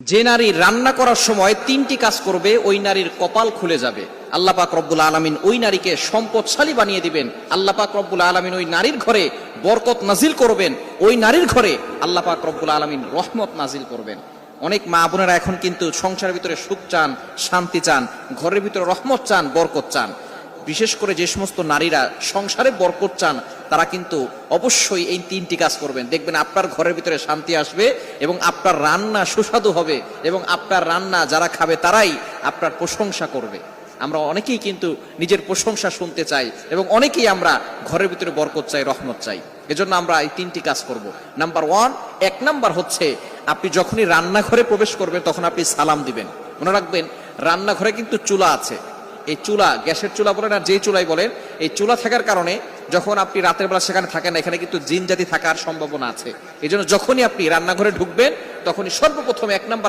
যে নারী রান্না করার সময় তিনটি কাজ করবে ওই নারীর কপাল খুলে যাবে। আল্লাহ পাক রব্বুল আলামিন ওই নারীকে সম্পদশালী বানিয়ে দিবেন। আল্লাহ পাক রব্বুল আলামিন ওই নারীর ঘরে বরকত নাজিল করবেন। ওই নারীর ঘরে আল্লাহ পাক রব্বুল আলামিন রহমত নাজিল করবেন। অনেক মা বোনেরা এখন কিন্তু সংসারের ভিতরে সুখ চান, শান্তি চান, ঘরের ভিতরে রহমত চান, বরকত চান। বিশেষ করে যে সমস্ত নারীরা সংসারে বরকত চান তারা কিন্তু অবশ্যই এই তিনটি কাজ করবেন। দেখবেন আপনার ঘরের ভিতরে শান্তি আসবে এবং আপনার রান্না সুস্বাদু হবে এবং আপনার রান্না যারা খাবে তারাই আপনার প্রশংসা করবে। আমরা অনেকেই কিন্তু নিজের প্রশংসা শুনতে চাই এবং অনেকেই আমরা ঘরের ভিতরে বরকত চাই, রহমত চাই। এজন্য আমরা এই তিনটি কাজ করব। নাম্বার ওয়ান, এক নাম্বার হচ্ছে আপনি যখনই রান্নাঘরে প্রবেশ করবেন তখন আপনি সালাম দিবেন। মনে রাখবেন রান্নাঘরে কিন্তু চুলা আছে। এই চুলা, গ্যাসের চুলা বলেন আর যেই চুলাই বলেন, এই চুলা থাকার কারণে যখন আপনি রাতের বেলা সেখানে থাকেন না, এখানে কিন্তু জিন জাতি থাকার সম্ভাবনা আছে। এই জন্য যখনই আপনি রান্নাঘরে ঢুকবেন তখনই সর্বপ্রথম এক নাম্বার